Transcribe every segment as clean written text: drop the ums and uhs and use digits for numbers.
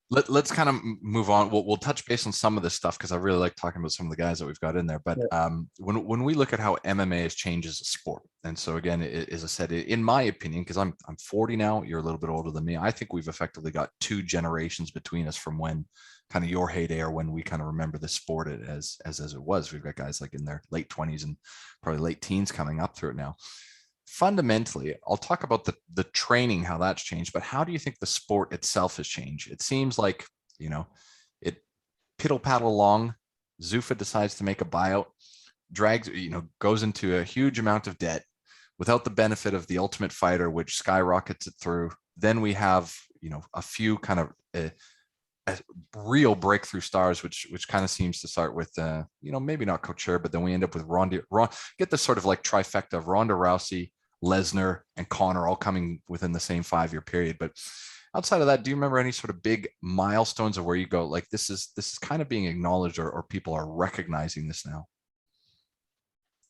Let's kind of move on. We'll touch base on some of this stuff because I really like talking about some of the guys that we've got in there. But when we look at how MMA has changed as a sport, and so again, as I said, in my opinion, because I'm 40 now, you're a little bit older than me. I think we've effectively got two generations between us from when kind of your heyday or when we kind of remember the sport as it was. We've got guys like in their late 20s and probably late teens coming up through it now. Fundamentally, I'll talk about the training, how that's changed, but how do you think the sport itself has changed? It seems like, it piddle paddle along. Zuffa decides to make a buyout, drags, goes into a huge amount of debt without the benefit of the Ultimate Fighter, which skyrockets it through. Then we have, a few kind of real breakthrough stars, which kind of seems to start with, maybe not Couture, but then we end up with get this sort of like trifecta of Ronda Rousey, Lesnar, and Conor all coming within the same 5-year period. But outside of that, do you remember any sort of big milestones, or where you go like this is kind of being acknowledged, or people are recognizing this now?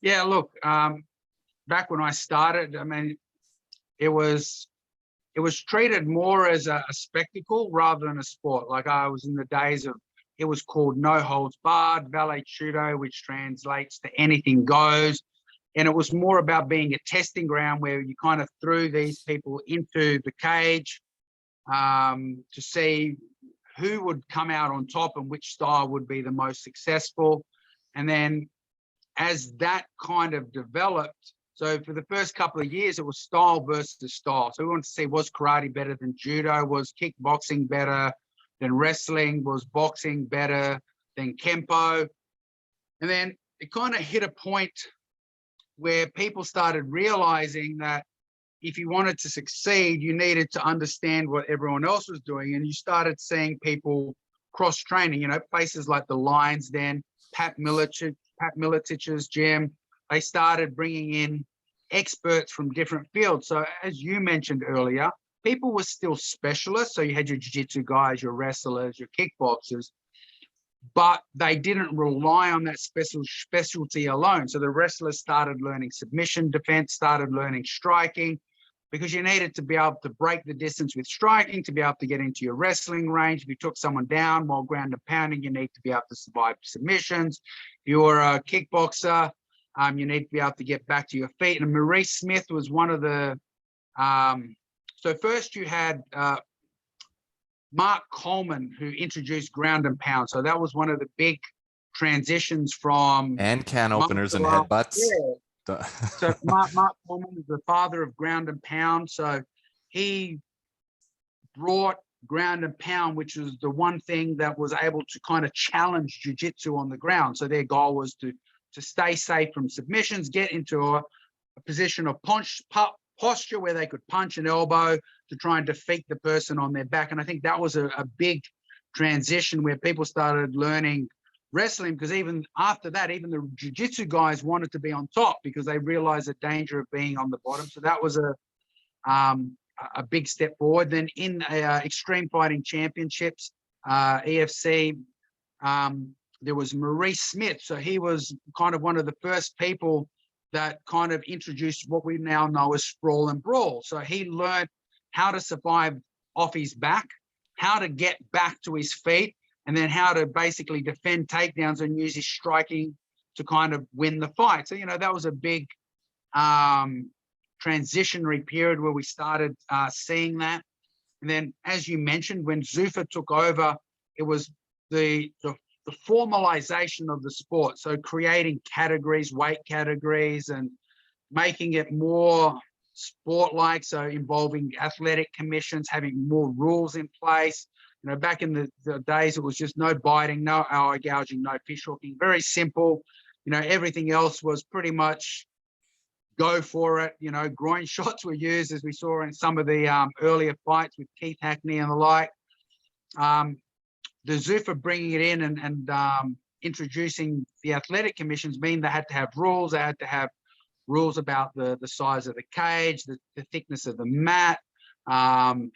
Yeah, look, back when I started, I mean, it was treated more as a spectacle rather than a sport. Like I was in the days of, it was called no holds barred, valet tudo, which translates to anything goes. And it was more about being a testing ground where you kind of threw these people into the cage to see who would come out on top and which style would be the most successful. And then as that kind of developed, so for the first couple of years, it was style versus style. So we wanted to see, was karate better than judo? Was kickboxing better than wrestling? Was boxing better than kempo? And then it kind of hit a point where people started realizing that if you wanted to succeed, you needed to understand what everyone else was doing. And you started seeing people cross-training, places like the Lions Den, Pat Militich's gym. They started bringing in experts from different fields. So as you mentioned earlier, people were still specialists. So you had your jiu-jitsu guys, your wrestlers, your kickboxers, but they didn't rely on that specialty alone. So the wrestlers started learning submission defense, started learning striking, because you needed to be able to break the distance with striking to be able to get into your wrestling range. If you took someone down while ground and pounding, you need to be able to survive submissions. If you're a kickboxer, you need to be able to get back to your feet. And Maurice Smith was one of the, so first you had Mark Coleman, who introduced ground and pound. So that was one of the big transitions from... And can openers and headbutts. Yeah. So Mark Coleman was the father of ground and pound. So he brought ground and pound, which was the one thing that was able to kind of challenge jiu-jitsu on the ground. So their goal was to stay safe from submissions, get into a position of posture where they could punch an elbow to try and defeat the person on their back. And I think that was a big transition where people started learning wrestling, because even after that, even the jiu-jitsu guys wanted to be on top because they realized the danger of being on the bottom. So that was a big step forward. Then in Extreme Fighting Championships, EFC, there was Maurice Smith. So he was kind of one of the first people that kind of introduced what we now know as sprawl and brawl. So he learned how to survive off his back, how to get back to his feet, and then how to basically defend takedowns and use his striking to kind of win the fight. So, that was a big transitionary period where we started seeing that. And then, as you mentioned, when Zuffa took over, it was the formalization of the sport. So creating categories, weight categories, and making it more sport-like. So involving athletic commissions, having more rules in place. Back in the days, it was just no biting, no eye gouging, no fish hooking. Very simple. Everything else was pretty much go for it. Groin shots were used, as we saw in some of the earlier fights with Keith Hackney and the like. The Zuffa bringing it in and introducing the athletic commissions mean they had to have rules. They had to have rules about the size of the cage, the thickness of the mat,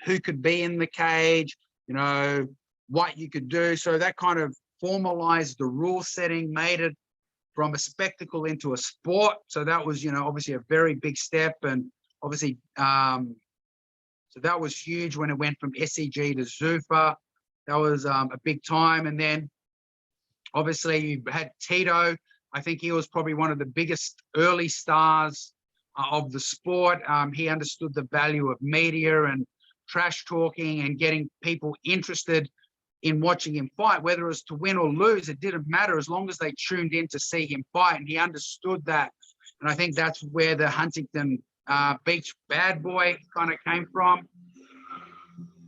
who could be in the cage, what you could do. So that kind of formalized the rule setting, made it from a spectacle into a sport. So that was, obviously a very big step. And obviously, so that was huge when it went from SEG to Zuffa. That was a big time. And then obviously you had Tito. I think he was probably one of the biggest early stars of the sport. He understood the value of media and trash talking and getting people interested in watching him fight, whether it was to win or lose. It didn't matter as long as they tuned in to see him fight, and he understood that. And I think that's where the Huntington Beach bad boy kind of came from.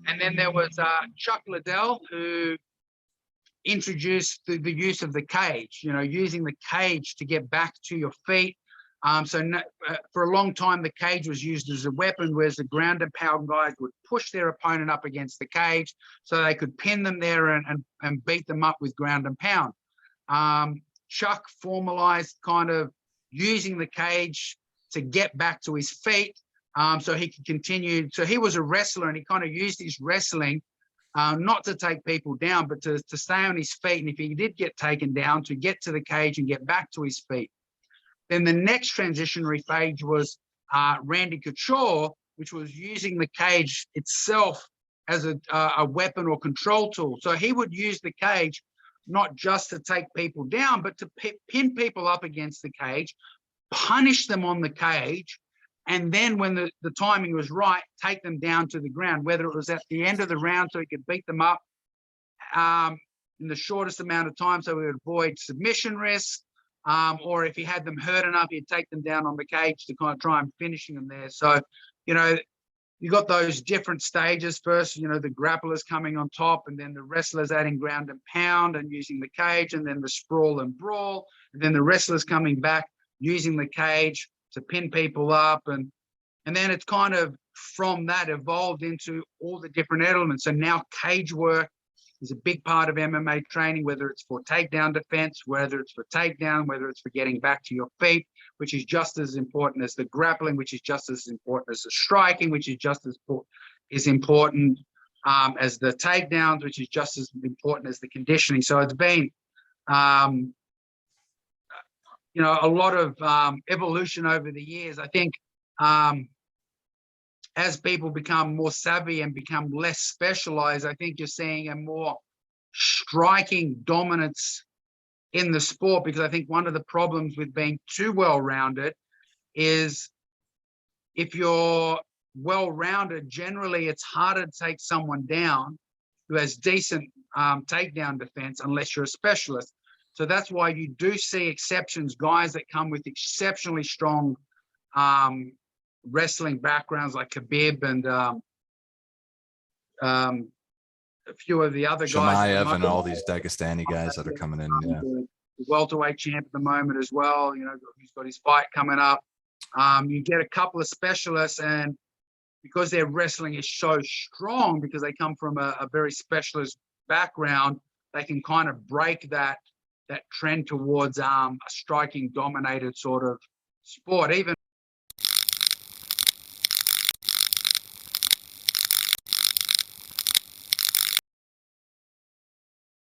And then there was Chuck Liddell, who introduced the use of the cage, using the cage to get back to your feet. For a long time, the cage was used as a weapon, whereas the ground and pound guys would push their opponent up against the cage so they could pin them there and beat them up with ground and pound. Chuck formalized kind of using the cage to get back to his feet so he could continue. So he was a wrestler, and he kind of used his wrestling not to take people down, but to stay on his feet. And if he did get taken down, to get to the cage and get back to his feet. Then the next transitionary phase was Randy Couture, which was using the cage itself as a weapon or control tool. So he would use the cage not just to take people down, but to pin people up against the cage, punish them on the cage, and then when the timing was right, take them down to the ground, whether it was at the end of the round so he could beat them up in the shortest amount of time so we would avoid submission risk, or if he had them hurt enough, he'd take them down on the cage to kind of try and finishing them there. So, you got those different stages first, the grapplers coming on top, and then the wrestlers adding ground and pound and using the cage, and then the sprawl and brawl, and then the wrestlers coming back using the cage to pin people up. And then it's kind of from that evolved into all the different elements. So now cage work is a big part of MMA training, whether it's for takedown defense, whether it's for takedown, whether it's for getting back to your feet, which is just as important as the grappling, which is just as important as the striking, which is just as important as the takedowns, which is just as important as the conditioning. So it's been, a lot of evolution over the years. I think as people become more savvy and become less specialized, I think you're seeing a more striking dominance in the sport, because I think one of the problems with being too well-rounded is if you're well-rounded, generally it's harder to take someone down who has decent takedown defense unless you're a specialist. So that's why you do see exceptions, guys that come with exceptionally strong wrestling backgrounds like Khabib and a few of the other guys. Shemaev and all these Dagestani guys that are coming in. Yeah. The welterweight champ at the moment as well. He's got his fight coming up. You get a couple of specialists, and because their wrestling is so strong, because they come from a very specialist background, they can kind of break that trend towards a striking dominated sort of sport. Even